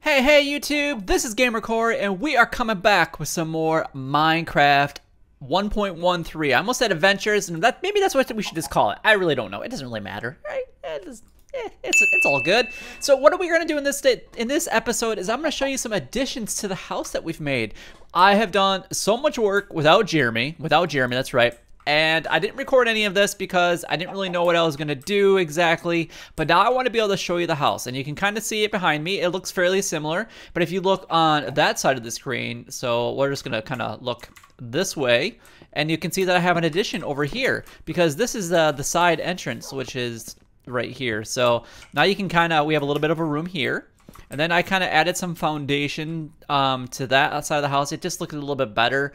Hey YouTube, this is GamerCore and we are coming back with some more Minecraft 1.13. I almost said adventures, and maybe that's what we should just call it. I really don't know. It doesn't really matter, right? It's all good. So what are we gonna do in this episode is I'm gonna show you some additions to the house that we've made. I have done so much work without Jeremy, that's right. And I didn't record any of this because I didn't really know what I was going to do exactly. But now I want to be able to show you the house. And you can kind of see it behind me. It looks fairly similar. But if you look on that side of the screen, so we're just going to kind of look this way. And you can see that I have an addition over here. Because this is the side entrance, which is right here. So now you can kind of, we have a little bit of a room here. And then I kind of added some foundation to that outside of the house. It just looked a little bit better.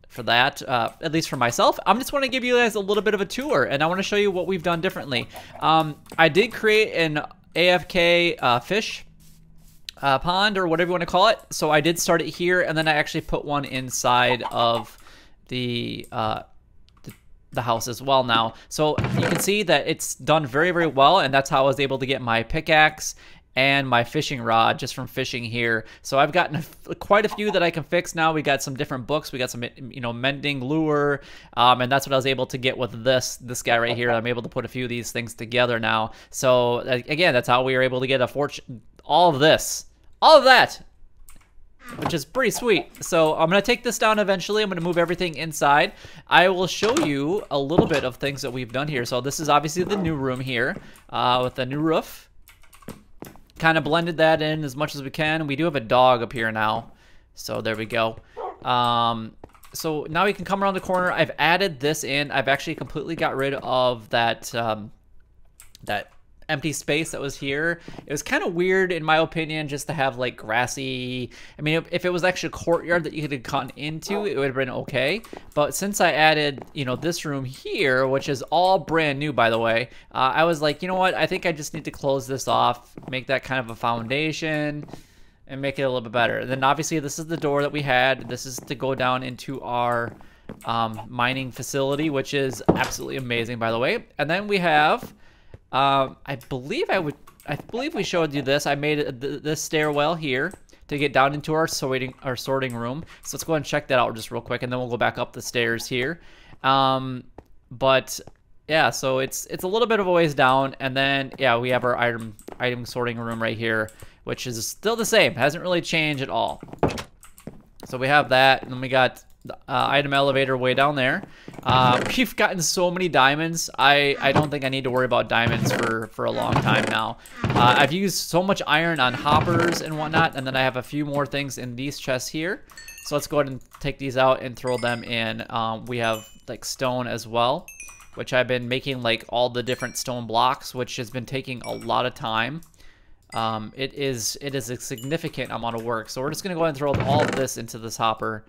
For that, at least for myself. I'm just want to give you guys a little bit of a tour, and I want to show you what we've done differently. I did create an AFK fish pond, or whatever you want to call it. So I did start it here, and then I actually put one inside of the house as well now. So you can see that it's done very, very well, and that's how I was able to get my pickaxe and my fishing rod just from fishing here. So I've gotten quite a few that I can fix now. We got some different books. We got some, mending lure, and that's what I was able to get with this guy right here. I'm able to put a few of these things together now. So again, that's how we were able to get a fortune. All of that, which is pretty sweet. So I'm gonna take this down eventually. I'm gonna move everything inside. I will show you a little bit of things that we've done here. So this is obviously the new room here with the new roof. Kind of blended that in as much as we can. We do have a dog up here now, so there we go. So now we can come around the corner. I've added this in. I've actually completely got rid of that that empty space that was here. It was kind of weird, in my opinion, just to have like grassy. I mean, if it was actually a courtyard that you could have gone into, it would have been okay. But since I added, this room here, which is all brand new, by the way, I was like, you know what? I think I just need to close this off, make that kind of a foundation, and make it a little bit better. And then obviously this is the door that we had. This is to go down into our mining facility, which is absolutely amazing, by the way. And then we have. I believe we showed you this. I made this stairwell here to get down into our sorting room. So let's go ahead and check that out just real quick, and then we'll go back up the stairs here. But yeah, so it's a little bit of a ways down, and then yeah, we have our item sorting room right here, which is still the same. Hasn't really changed at all. So we have that, and then we got the item elevator way down there. We've gotten so many diamonds. I don't think I need to worry about diamonds for a long time now. I've used so much iron on hoppers and whatnot, and then I have a few more things in these chests here. So let's go ahead and take these out and throw them in. We have like stone as well, which I've been making like all the different stone blocks, which has been taking a lot of time. It is a significant amount of work. So we're just gonna go ahead and throw all of this into this hopper.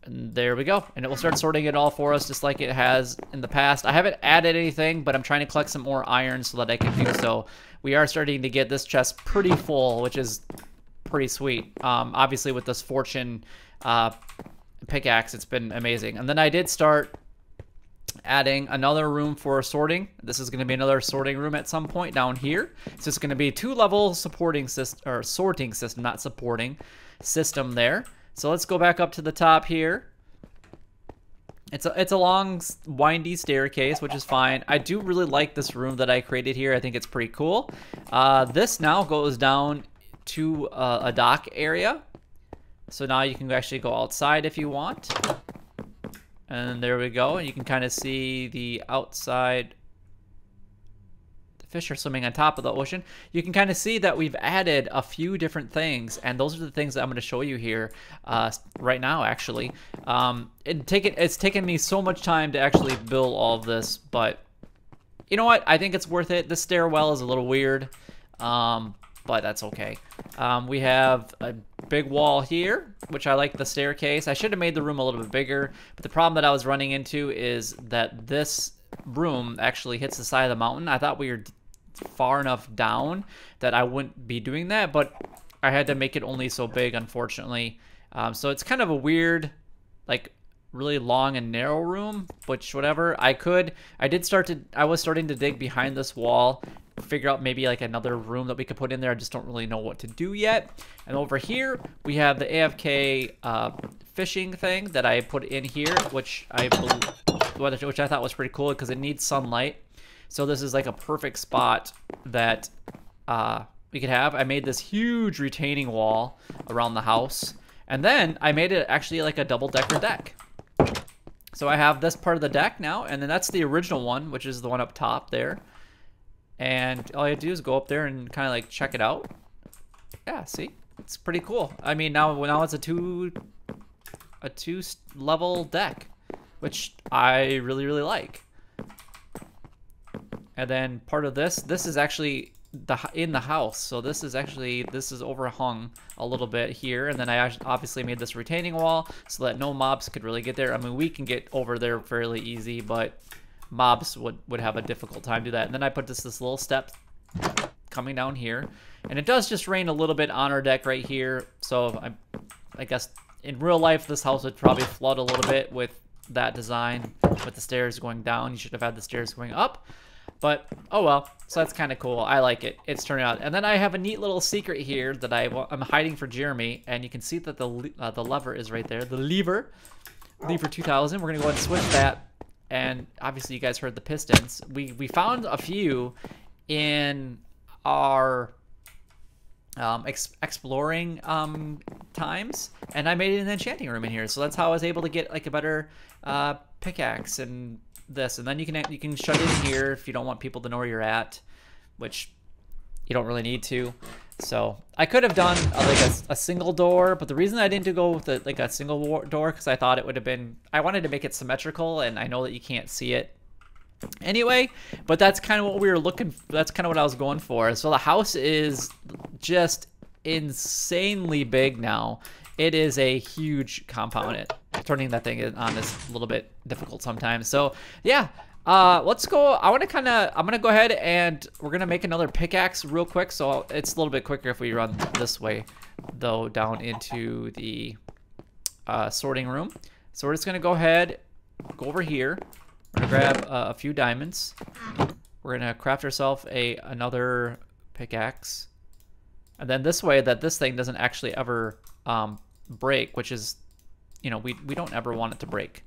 And there we go. And it will start sorting it all for us just like it has in the past. I haven't added anything, but I'm trying to collect some more iron so that I can do so. We are starting to get this chest pretty full, which is pretty sweet. Obviously with this fortune pickaxe, it's been amazing. And then I did start adding another room for sorting. This is going to be another sorting room at some point down here. So it's going to be 2-level sorting system, not supporting system there. So let's go back up to the top here. It's a long, windy staircase, which is fine. I do really like this room that I created here. I think it's pretty cool. This now goes down to a dock area. So now you can actually go outside if you want. And there we go. You can kind of see the outside. Fish are swimming on top of the ocean. You can kind of see that we've added a few different things, and those are the things that I'm going to show you here right now, actually. It's taken me so much time to actually build all of this, but you know what? I think it's worth it. The stairwell is a little weird, but that's okay. We have a big wall here, which I like the staircase. I should have made the room a little bit bigger, but the problem that I was running into is that this room actually hits the side of the mountain. I thought we were far enough down that I wouldn't be doing that, but I had to make it only so big, unfortunately. So it's kind of a weird, like, really long and narrow room, which whatever. I was starting to dig behind this wall, figure out maybe like another room that we could put in there. I just don't really know what to do yet. And over here we have the AFK fishing thing that I put in here, which I thought was pretty cool because it needs sunlight. So this is like a perfect spot that we could have. I made this huge retaining wall around the house, and then I made it actually like a double-decker deck. So I have this part of the deck now, and then that's the original one, which is the one up top there. And all you have to do is go up there and kind of like check it out. Yeah, see, it's pretty cool. I mean, now it's a two level deck, which I really like. And then part of this is actually in the house. So this is overhung a little bit here. And then I obviously made this retaining wall so that no mobs could really get there. I mean, we can get over there fairly easy, but mobs would have a difficult time to do that. And then I put this little step coming down here. And it does just rain a little bit on our deck right here. So I guess in real life, this house would probably flood a little bit with that design, with the stairs going down. You should have had the stairs going up. But, oh well, so that's kind of cool. I like it. It's turning out. And then I have a neat little secret here that I'm hiding for Jeremy. And you can see that the lever is right there. The lever 2000. We're going to go ahead and switch that. And obviously you guys heard the pistons. We found a few in our exploring times. And I made an enchanting room in here. So that's how I was able to get like a better pickaxe and this. And then you can shut in here if you don't want people to know where you're at, which you don't really need to. So I could have done like a single door, but the reason I didn't go with like a single door because I thought it would have been, I wanted to make it symmetrical, and I know that you can't see it anyway, but that's kind of what we were looking for. That's kind of what I was going for. So the house is just insanely big now. It is a huge compound. Turning that thing on is a little bit difficult sometimes. So yeah, let's go. I'm gonna go ahead and we're gonna make another pickaxe real quick. So it's a little bit quicker if we run this way though, down into the sorting room. So we're just gonna go ahead, go over here. We're gonna grab a few diamonds. We're gonna craft ourselves another pickaxe, and then this way that this thing doesn't actually ever break, which is, you know, we don't ever want it to break.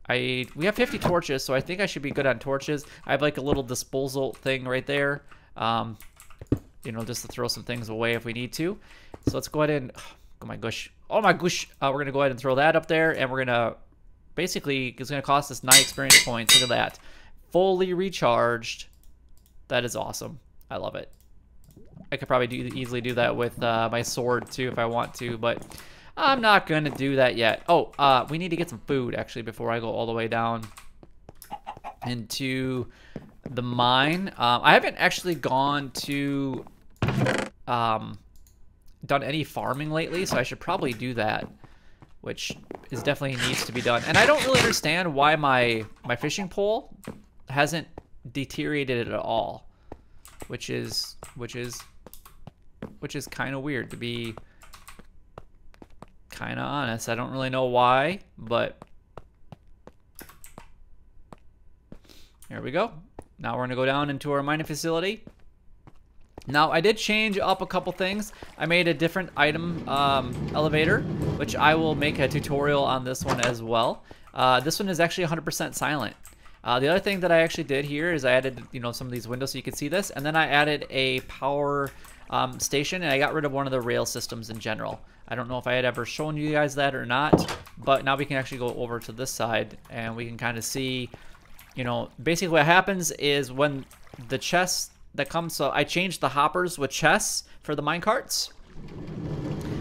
We have 50 torches, so I think I should be good on torches. I have like a little disposal thing right there, you know, just to throw some things away if we need to. So let's go ahead and, oh my gosh, we're gonna go ahead and throw that up there, and we're gonna basically, it's gonna cost us 9 experience points. Look at that, fully recharged. That is awesome. I love it. I could probably easily do that with my sword too if I want to, but I'm not gonna do that yet. Oh, we need to get some food actually before I go all the way down into the mine. I haven't actually gone to done any farming lately, so I should probably do that, which is definitely needs to be done. And I don't really understand why my fishing pole hasn't deteriorated at all, which is kind of weird, to be kind of honest. I don't really know why, but here we go. Now we're gonna go down into our mining facility. Now I did change up a couple things. I made a different item elevator, which I will make a tutorial on this one as well. This one is actually 100% silent. The other thing that I actually did here is I added, you know, some of these windows so you can see this, and then I added a power station, and I got rid of one of the rail systems in general. I don't know if I had ever shown you guys that or not, but now we can actually go over to this side and we can kind of see, you know, basically what happens is when the chests that come, so I changed the hoppers with chests for the mine carts.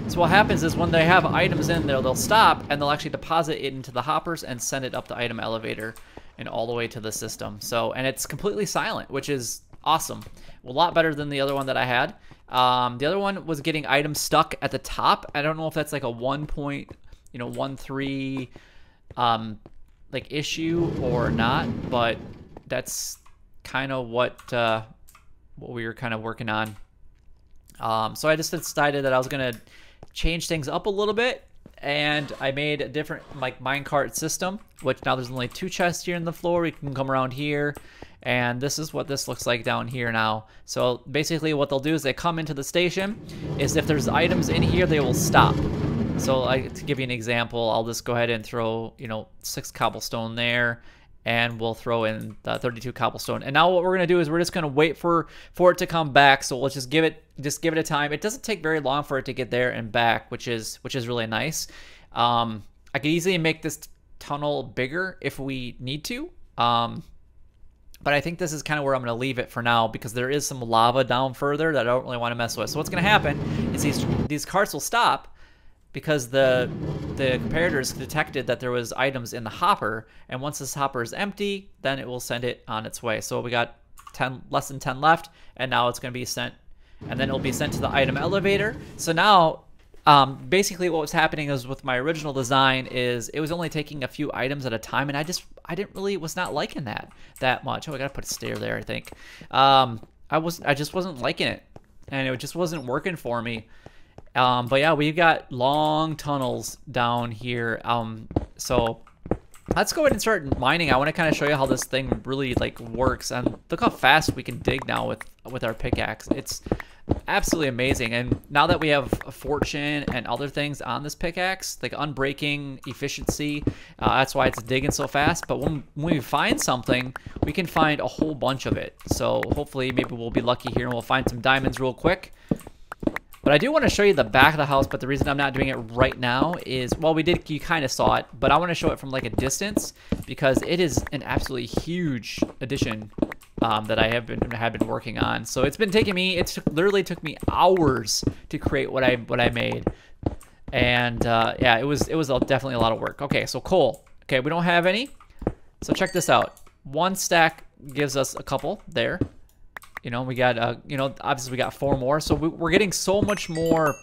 So what happens is when they have items in there, they'll stop and they'll actually deposit it into the hoppers and send it up the item elevator and all the way to the system. So, and it's completely silent, which is awesome. A lot better than the other one that I had. The other one was getting items stuck at the top. I don't know if that's like a 1.13 like issue or not, but that's kind of what we were kind of working on. So I just decided that I was gonna change things up a little bit and I made a different like minecart system, which now there's only 2 chests here in the floor. We can come around here, and this is what this looks like down here now. So basically what they'll do is they come into the station, is if there's items in here, they will stop. So like, to give you an example, I'll just go ahead and throw, you know, 6 cobblestone there, and we'll throw in the 32 cobblestone. And now what we're gonna do is we're just gonna wait for it to come back. So let's just give it a time. It doesn't take very long for it to get there and back, which is really nice. I could easily make this tunnel bigger if we need to. But I think this is kind of where I'm going to leave it for now, because there is some lava down further that I don't really want to mess with. So what's going to happen is these carts will stop, because the comparators detected that there was items in the hopper, and once this hopper is empty, then it will send it on its way. So we got less than 10 left, and now it's going to be sent, and then it'll be sent to the item elevator. So now, basically what was happening is, with my original design, is it was only taking a few items at a time, and I was not liking that much. Oh, I gotta put a stair there, I think. I just wasn't liking it, and it just wasn't working for me. But yeah, we've got long tunnels down here. So let's go ahead and start mining. I want to kind of show you how this thing really like works, and look how fast we can dig now with our pickaxe. It's absolutely amazing. And now that we have a fortune and other things on this pickaxe, like unbreaking, efficiency, that's why it's digging so fast. But when we find something, we can find a whole bunch of it. So hopefully maybe we'll be lucky here and we'll find some diamonds real quick. But I do want to show you the back of the house, but the reason I'm not doing it right now is, well, you kind of saw it, but I want to show it from like a distance, because it is an absolutely huge addition that I have been working on. So it's been taking me, literally took me hours to create what I made. And yeah, it was definitely a lot of work. Okay, so coal. Okay, we don't have any. So check this out. 1 stack gives us a couple there. You know, we got, you know, obviously we got 4 more. So we're getting so much more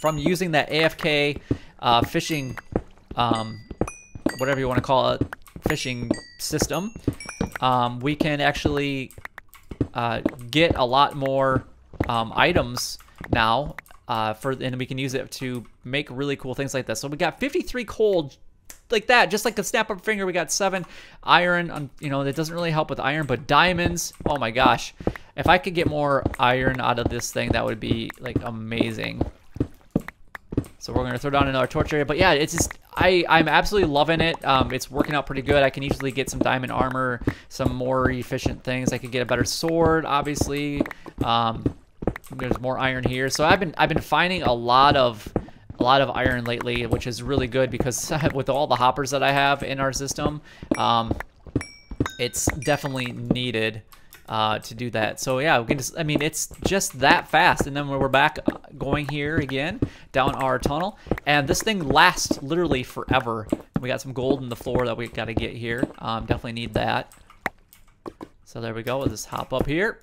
from using that AFK fishing, whatever you want to call it, fishing system. We can actually get a lot more items now, and we can use it to make really cool things like this. So we got 53 coal, like that, just like a snap of a finger. We got 7 iron. You know, that doesn't really help with iron, but diamonds, oh my gosh, if I could get more iron out of this thing, that would be like amazing. So we're gonna throw down another torch area, but yeah, it's just, I'm absolutely loving it. It's working out pretty good. I can easily get some diamond armor, some more efficient things. I could get a better sword, obviously. There's more iron here, so I've been finding a lot of iron lately, which is really good, because with all the hoppers that I have in our system, it's definitely needed to do that. So yeah, we can just, I mean, it's just that fast. And then when we're back going here again down our tunnel, and this thing lasts literally forever. We got some gold in the floor that we got to get here. Definitely need that. So there we go. We'll just hop up here.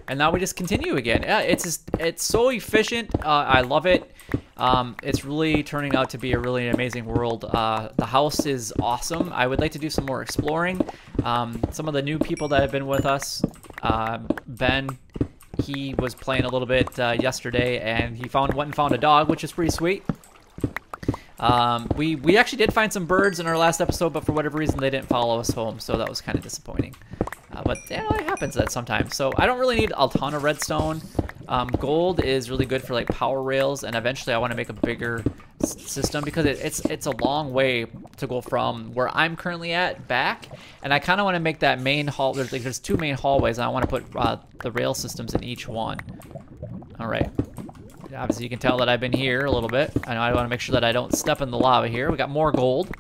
And now we just continue again. Yeah, it's so efficient. I love it. It's really turning out to be a really amazing world. The house is awesome. I would like to do some more exploring. Some of the new people that have been with us, Ben, he was playing a little bit yesterday, and he went and found a dog, which is pretty sweet. We actually did find some birds in our last episode, but for whatever reason they didn't follow us home, so that was kind of disappointing. But yeah, it happens that sometimes. So I don't really need a ton of redstone. Gold is really good for like power rails, and eventually I want to make a bigger system, because it's a long way to go from where I'm currently at back, and I kind of want to make that main hall. There's 2 main hallways, and I want to put the rail systems in each one. All right. Obviously you can tell that I've been here a little bit. I know I want to make sure that I don't step in the lava here. We got more gold.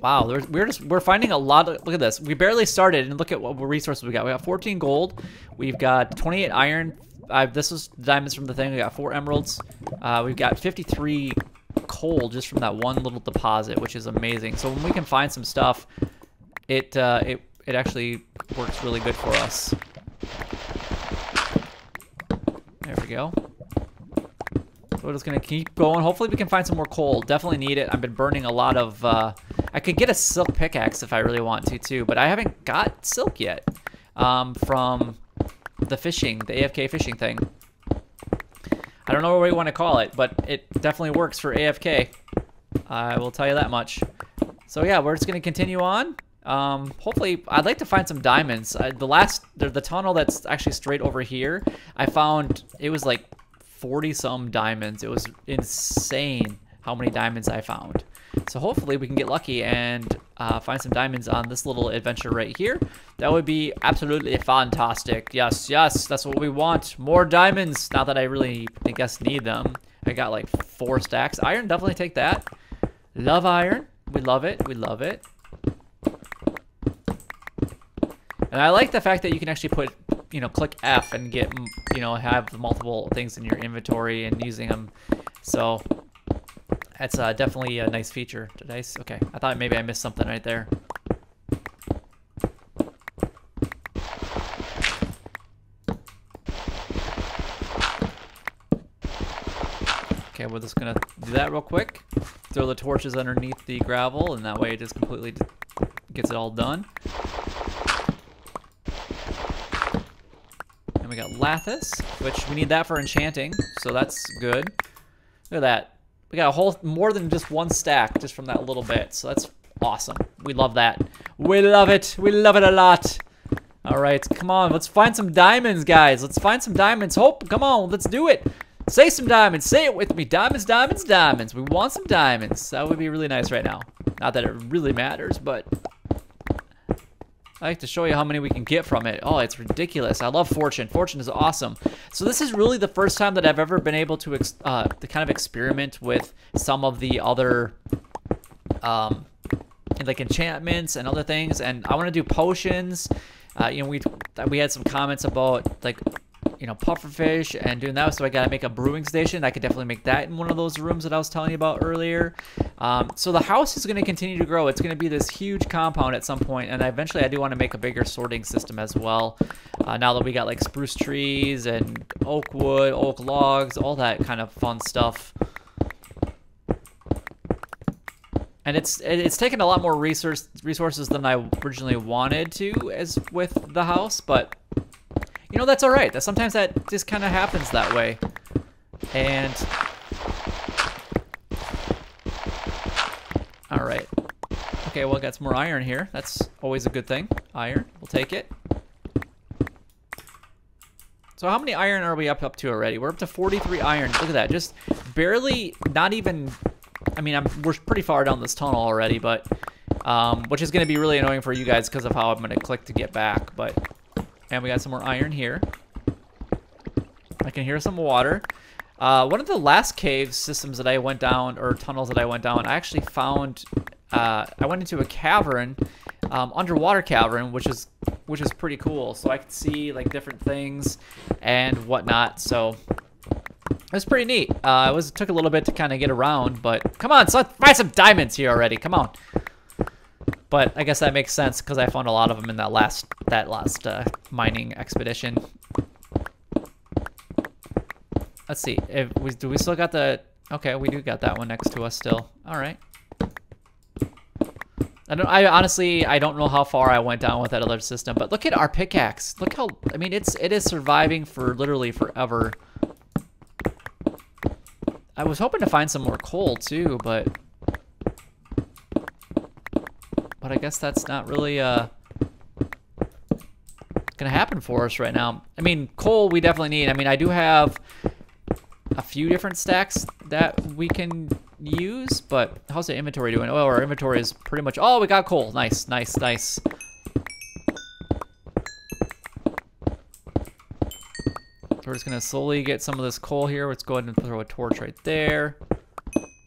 Wow, we're finding a lot of, look at this. We barely started, and look at what resources we got. We got 14 gold. We've got 28 iron. This was diamonds from the thing. We got 4 emeralds. We've got 53 coal just from that one little deposit, which is amazing. So when we can find some stuff, it actually works really good for us. There we go. So we're just gonna keep going. Hopefully we can find some more coal. Definitely need it. I've been burning a lot of, I could get a silk pickaxe if I really want to too, but I haven't got silk yet from the fishing, the AFK fishing thing. I don't know what we want to call it, but it definitely works for AFK. I will tell you that much. So yeah, we're just gonna continue on. Hopefully, I'd like to find some diamonds. The tunnel that's actually straight over here, I found it was like 40-some diamonds. It was insane how many diamonds I found. So hopefully we can get lucky and find some diamonds on this little adventure right here. That would be absolutely fantastic. Yes, yes, that's what we want. More diamonds. Not that I really, I guess, need them. I got like 4 stacks. Iron, definitely take that. Love iron. We love it. We love it. And I like the fact that you can actually put, you know, click F and get, you know, have multiple things in your inventory and using them. So that's definitely a nice feature. Nice. Okay, I thought maybe I missed something right there. Okay, we're just gonna do that real quick. Throw the torches underneath the gravel, and that way it just completely gets it all done. And we got Lathis, which we need that for enchanting, so that's good. Look at that. We got a whole, more than just 1 stack just from that little bit, so that's awesome. We love that. We love it. We love it a lot. All right, come on. Let's find some diamonds, guys. Let's find some diamonds. Hope, come on. Let's do it. Say some diamonds. Say it with me. Diamonds, diamonds, diamonds. We want some diamonds. That would be really nice right now. Not that it really matters, but I like to show you how many we can get from it. Oh, it's ridiculous. I love Fortune. Fortune is awesome. So this is really the first time that I've ever been able to kind of experiment with some of the other like enchantments and other things. And I want to do potions. You know, we had some comments about like, you know, pufferfish and doing that, so I gotta make a brewing station. I could definitely make that in one of those rooms that I was telling you about earlier. So the house is going to continue to grow. It's going to be this huge compound at some point, and eventually I do want to make a bigger sorting system as well. Now that we got like spruce trees and oak wood, oak logs, all that kind of fun stuff. And it's taken a lot more resources than I originally wanted to, as with the house, but you know, that's all right. Sometimes that just kind of happens that way. And all right. Okay, well, got some more iron here. That's always a good thing. Iron, we'll take it. So how many iron are we up to already? We're up to 43 iron. Look at that. Just barely, not even, I mean, we're pretty far down this tunnel already, but which is going to be really annoying for you guys because of how I'm going to click to get back, but and we got some more iron here. I can hear some water. One of the last cave systems that I went down, or tunnels that I went down, I actually found, I went into a cavern, underwater cavern, which is pretty cool. So I could see like different things and whatnot. So it was pretty neat. It took a little bit to kind of get around, but come on, so let's find some diamonds here already. Come on. But I guess that makes sense because I found a lot of them in that last mining expedition. Let's see. Do we still got the? Okay, we do got that one next to us still. All right. I honestly don't know how far I went down with that other system, but look at our pickaxe. Look how, I mean, it is surviving for literally forever. I was hoping to find some more coal too, but I guess that's not really gonna happen for us right now. I mean, coal we definitely need. I mean, I do have a few different stacks that we can use, but how's the inventory doing? Oh, our inventory is pretty much, oh, we got coal. Nice, nice, nice. We're just gonna slowly get some of this coal here. Let's go ahead and throw a torch right there.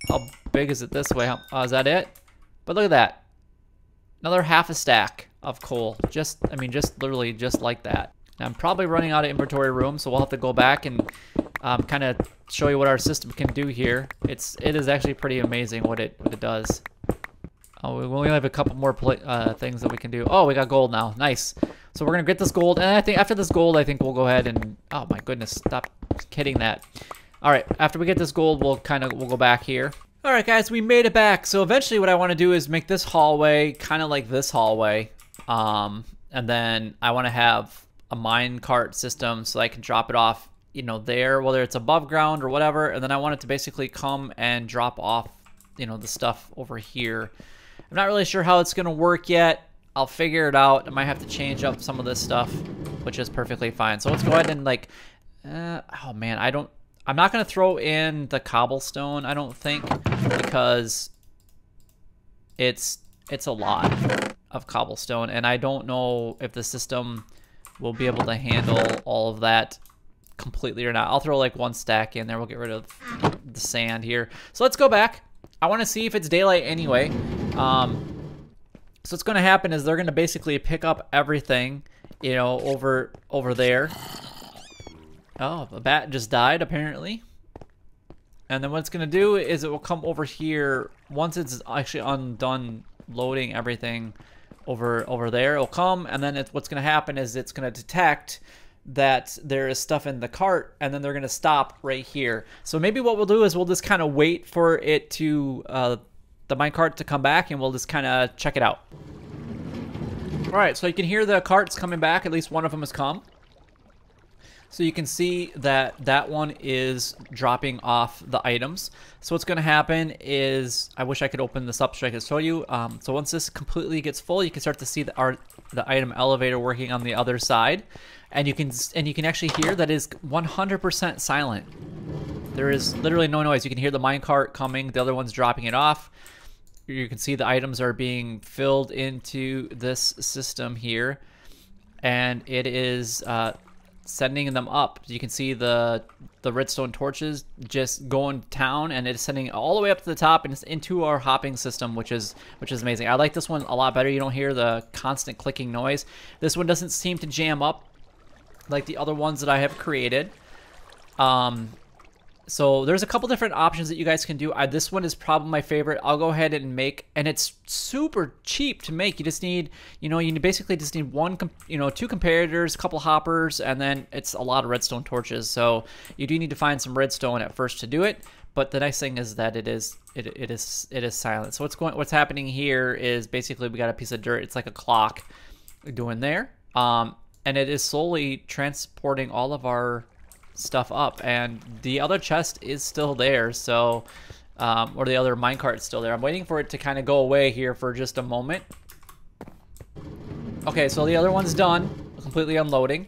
How big is it this way? Is that it? But look at that. Another half a stack of coal. I mean, just literally just like that. Now, I'm probably running out of inventory room, so we'll have to go back and kind of show you what our system can do here. It is actually pretty amazing what it does. Oh, we only have a couple more things that we can do. Oh, we got gold now. Nice. So we're gonna get this gold, and I think after this gold, I think we'll go ahead and, oh my goodness, stop kidding that. All right, after we get this gold, we'll go back here. All right, guys, we made it back. So eventually what I want to do is make this hallway kind of like this hallway. And then I want to have a mine cart system so I can drop it off you know, there, whether it's above ground or whatever, and then I want it to basically come and drop off, you know, the stuff over here. I'm not really sure how it's gonna work yet. I'll figure it out. I might have to change up some of this stuff, which is perfectly fine. So let's go ahead and like, oh man, I'm not gonna throw in the cobblestone, I don't think, because it's a lot of cobblestone, and I don't know if the system will be able to handle all of that completely or not. I'll throw like 1 stack in there. We'll get rid of the sand here. So let's go back. I want to see if it's daylight anyway. So what's going to happen is they're going to basically pick up everything, you know, over there. Oh, a bat just died apparently. And then what it's going to do is it will come over here once it's actually undone loading everything over there. It'll come, and then what's going to happen is it's going to detect that there is stuff in the cart, and then they're going to stop right here. So maybe what we'll do is we'll just kind of wait for it to the minecart to come back, and we'll just kind of check it out. All right, so you can hear the carts coming back. At least one of them has come. So you can see that that one is dropping off the items. So what's going to happen is, I wish I could open this up so I could show you. So once this completely gets full, you can start to see the item elevator working on the other side, and you can actually hear that is 100% silent. There is literally no noise. You can hear the minecart coming, the other one's dropping it off. You can see the items are being filled into this system here, and it is sending them up. You can see the redstone torches just going to town, and it's sending all the way up to the top and it's into our hopping system, which is amazing. I like this one a lot better. You don't hear the constant clicking noise. This one doesn't seem to jam up like the other ones that I have created. So there's a couple different options that you guys can do. This one is probably my favorite. I'll go ahead and make, and it's super cheap to make. You just need, you basically just need 2 comparators, a couple hoppers, and then it's a lot of redstone torches. So you do need to find some redstone at first to do it. But the nice thing is that it is silent. So what's happening here is basically we got a piece of dirt. It's like a clock doing there, and it is slowly transporting all of our stuff up, and the other chest is still there, so or the other minecart is still there. I'm waiting for it to kind of go away here for just a moment. Okay, so the other one's done, completely unloading.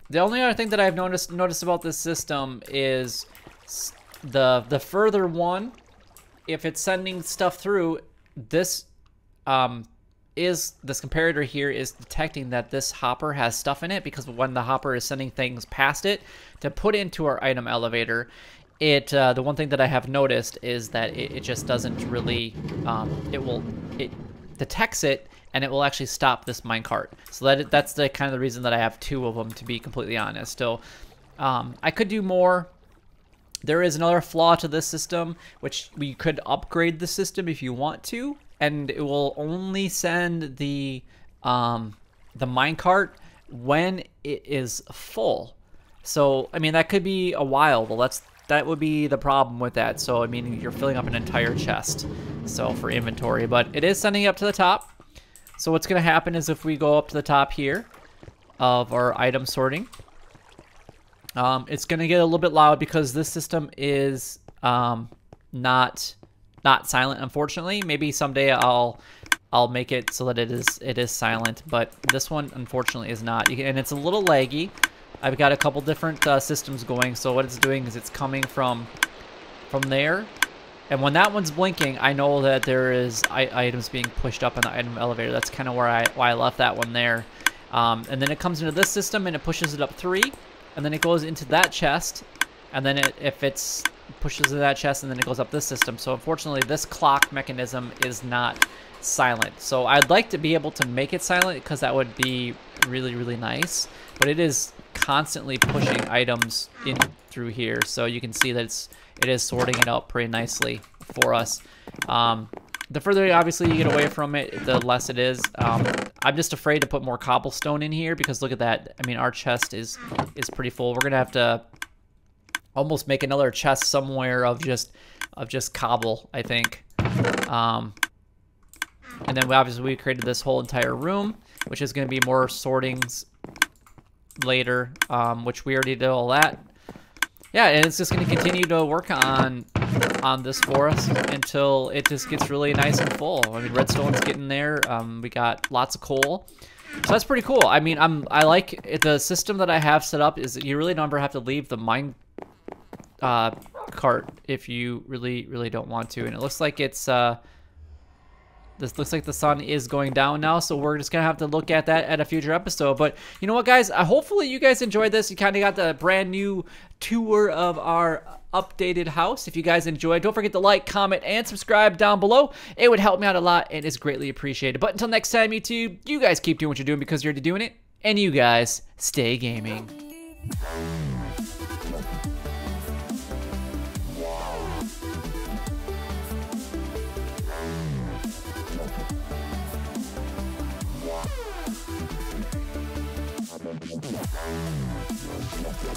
The only other thing that I've noticed about this system is the further one, if it's sending stuff through, this comparator here is detecting that this hopper has stuff in it, because when the hopper is sending things past it to put into our item elevator, the one thing that I have noticed is that it just doesn't really, it detects it, and it will actually stop this minecart. So that's the kind of the reason that I have 2 of them, to be completely honest. So I could do more. There is another flaw to this system, which we could upgrade the system if you want to, and it will only send the minecart when it is full. So I mean, that could be a while. Well, that would be the problem with that. So I mean, you're filling up an entire chest, so for inventory, but it is sending it up to the top. So what's going to happen is if we go up to the top here of our item sorting, it's going to get a little bit loud because this system is not silent, unfortunately. Maybe someday I'll make it so that it is silent, but this one unfortunately is not. And it's a little laggy. I've got a couple different systems going, so what it's doing is it's coming from there, and when that one's blinking, I know that there is items being pushed up in the item elevator. That's kind of why I left that one there. And then it comes into this system and it pushes it up 3, and then it goes into that chest, and then if it's pushes into that chest, and then it goes up this system. So unfortunately, this clock mechanism is not silent. So I'd like to be able to make it silent, because that would be really, really nice. But it is constantly pushing items in through here, so you can see that it is sorting it out pretty nicely for us. The further obviously you get away from it, the less it is. I'm just afraid to put more cobblestone in here, because look at that. I mean, our chest is pretty full. We're gonna have to almost make another chest somewhere of just cobble, I think. And then obviously we created this whole entire room, which is going to be more sortings later, which we already did all that. Yeah, and it's just going to continue to work on this for us until it just gets really nice and full. I mean, redstone's getting there. We got lots of coal. So that's pretty cool. I mean, I like it. The system that I have set up is that you really never have to leave the mine cart if you really don't want to. And it looks like it's this looks like the sun is going down now, so we're just gonna have to look at that at a future episode. But you know what, guys? Hopefully you guys enjoyed this. You kind of got the brand new tour of our updated house. If you guys enjoyed, don't forget to like, comment, and subscribe down below. It would help me out a lot and is greatly appreciated. But until next time, YouTube, you guys keep doing what you're doing because you're already doing it, and you guys stay gaming. Yeah.